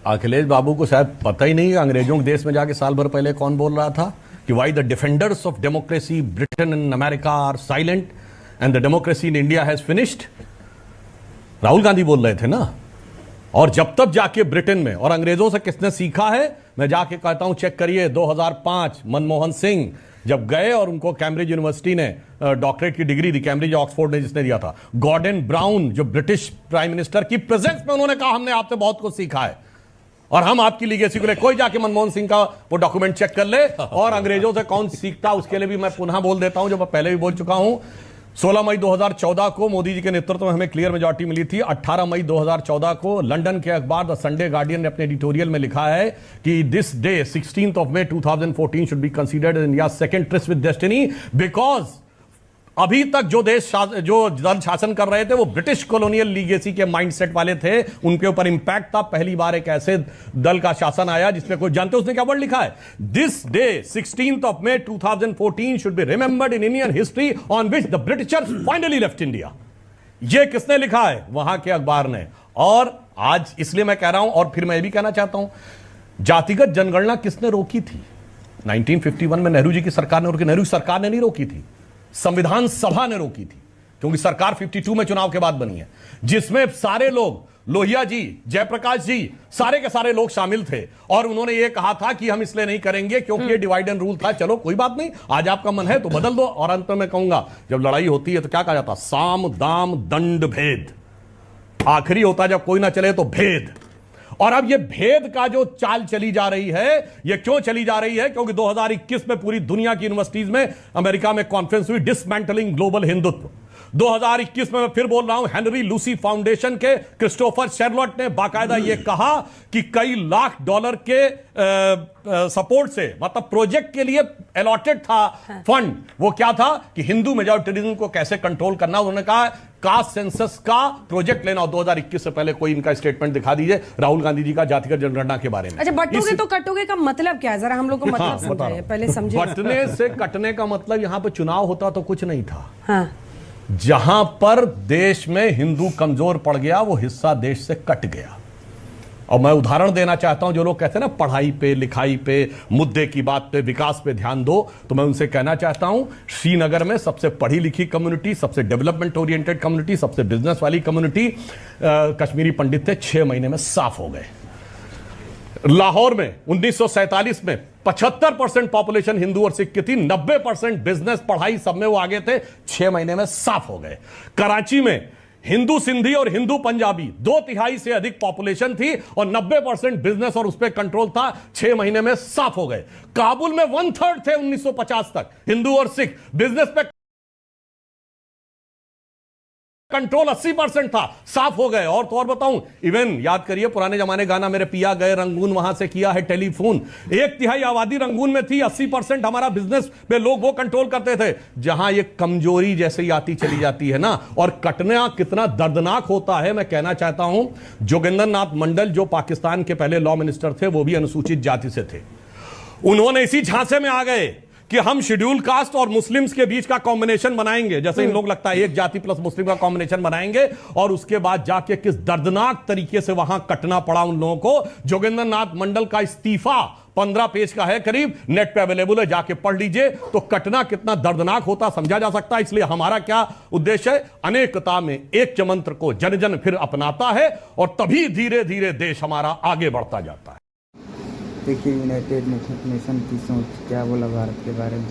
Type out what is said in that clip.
अखिलेश बाबू को शायद पता ही नहीं है अंग्रेजों के देश में जाके साल भर पहले कौन बोल रहा था कि why the defenders of democracy Britain and America are silent and the democracy in India has finished. Rahul Gandhi बोल रहे थे ना। और जब तक जाके ब्रिटेन में, और अंग्रेजों से किसने सीखा है, मैं जाके कहता हूं चेक करिए, 2005 मनमोहन सिंह जब गए और उनको कैम्ब्रिज यूनिवर्सिटी ने डॉक्टरेट की डिग्री दी, कैम्ब्रिज ऑक्सफोर्ड ने जिसने दिया था, गॉर्डन ब्राउन जो ब्रिटिश प्राइम मिनिस्टर की प्रेजेंस में उन्होंने कहा हमने आपसे बहुत कुछ सीखा है और हम आपकी लीगेसी को ले। कोई जाके मनमोहन सिंह का वो डॉक्यूमेंट चेक कर ले। और अंग्रेजों से कौन सीखता, उसके लिए भी मैं पुनः बोल देता हूं, जो मैं पहले भी बोल चुका हूं। 16 मई 2014 को मोदी जी के नेतृत्व में हमें क्लियर मेजॉरिटी मिली थी। 18 मई 2014 को लंदन के अखबार द संडे गार्डियन ने अपने एडिटोरियल में लिखा है कि this day 16th of May 2014 should be considered India second tourist with destiny, because अभी तक जो दल शासन कर रहे थे वो ब्रिटिश कॉलोनियल लीगेसी के माइंडसेट वाले थे, उनके ऊपर इंपैक्ट था। पहली बार एक ऐसे दल का शासन आया जिसमें कोई जानते, उसने क्या वर्ड लिखा है, this day 16th of May 2014 should be remembered in Indian history on which the Britishers finally left India. ये किसने लिखा है? वहां के अखबार ने। और आज इसलिए मैं कह रहा हूं, और फिर मैं ये भी कहना चाहता हूं, जातिगत जनगणना किसने रोकी थी? 1951 में नेहरू जी की सरकार ने रोकी। नेहरू सरकार ने नहीं रोकी थी, संविधान सभा ने रोकी थी, क्योंकि सरकार 52 में चुनाव के बाद बनी है, जिसमें सारे लोग, लोहिया जी, जयप्रकाश जी, सारे के सारे लोग शामिल थे। और उन्होंने ये कहा था कि हम इसलिए नहीं करेंगे क्योंकि ये डिवाइड एंड रूल था। चलो कोई बात नहीं, आज आपका मन है तो बदल दो। और अंत में कहूंगा, जब लड़ाई होती है तो क्या कहा जाता? साम दाम दंड भेद। आखिरी होता जब कोई ना चले तो भेद। और अब ये भेद का जो चाल चली जा रही है, ये क्यों चली जा रही है? क्योंकि 2021 में पूरी दुनिया की यूनिवर्सिटीज में अमेरिका में कॉन्फ्रेंस हुई, डिसमेंटलिंग ग्लोबल हिंदुत्व। 2021 में मैं फिर बोल रहा हूं, हेनरी लूसी फाउंडेशन के क्रिस्टोफर शेरलॉट ने बाकायदा यह कहा कि कई लाख डॉलर के सपोर्ट से, मतलब प्रोजेक्ट के लिए अलॉटेड था फंड, वो क्या था कि हिंदू मेजॉरिटेरिज्म को कैसे कंट्रोल करना। उन्होंने कहा कास्ट सेंसस का प्रोजेक्ट लेना। 2021 से पहले कोई इनका स्टेटमेंट दिखा दीजिए राहुल गांधी जी का जातिगत जनगणना के बारे में। अच्छा, बटोगे तो कटोगे का मतलब क्या है? जरा हम लोग को मतलब समझाइए, पहले समझिए। बटने से कटने का मतलब, यहां पर चुनाव होता तो कुछ नहीं था। हाँ। जहां पर देश में हिंदू कमजोर पड़ गया, वो हिस्सा देश से कट गया। और मैं उदाहरण देना चाहता हूं, जो लोग कहते हैं ना पढ़ाई पे, लिखाई पे, मुद्दे की बात पे, विकास पे ध्यान दो, तो मैं उनसे कहना चाहता हूं, श्रीनगर में सबसे पढ़ी लिखी कम्युनिटी, सबसे डेवलपमेंट ओरिएंटेड कम्युनिटी, सबसे बिजनेस वाली कम्युनिटी, कश्मीरी पंडित थे, 6 महीने में साफ हो गए। लाहौर में 1947 में 75% पॉपुलेशन हिंदू और सिख की थी, 90% बिजनेस, पढ़ाई, सब में वो आगे थे, 6 महीने में साफ हो गए। कराची में हिंदू सिंधी और हिंदू पंजाबी 2/3 से अधिक पॉपुलेशन थी और 90% बिजनेस और उस पर कंट्रोल था, 6 महीने में साफ हो गए। काबुल में 1/3 थे 1950 तक, हिंदू और सिख, बिजनेस पे कंट्रोल 80% था, साफ हो गए। और तो और बताऊं, इवन याद करिए पुराने जमाने गाना मेरे पिया गए रंगून, वहां से किया है टेलीफोन। 1/3 आबादी रंगून में थी, 80% हमारा बिजनेस पे लोग वो कंट्रोल करते थे। जहां ये कमजोरी जैसे ही आती चली जाती है ना, और कटना कितना दर्दनाक होता है, मैं कहना चाहता हूं, जोगिंदर नाथ मंडल जो पाकिस्तान के पहले लॉ मिनिस्टर थे, वो भी अनुसूचित जाति से थे। उन्होंने इसी झांसे में आ गए कि हम शेड्यूल कास्ट और मुस्लिम्स के बीच का कॉम्बिनेशन बनाएंगे, जैसे इन लोग लगता है एक जाति प्लस मुस्लिम का कॉम्बिनेशन बनाएंगे। और उसके बाद जाके किस दर्दनाक तरीके से वहां कटना पड़ा उन लोगों को। जोगिंदर नाथ मंडल का इस्तीफा 15 पेज का है करीब, नेट पे अवेलेबल है, जाके पढ़ लीजिए, तो कटना कितना दर्दनाक होता समझा जा सकता है। इसलिए हमारा क्या उद्देश्य है? अनेकता में एक मंत्र को जन जन फिर अपनाता है और तभी धीरे धीरे देश हमारा आगे बढ़ता जाता है। देखिए, यूनाइटेड नेशन की सोच क्या बोला भारत के बारे में।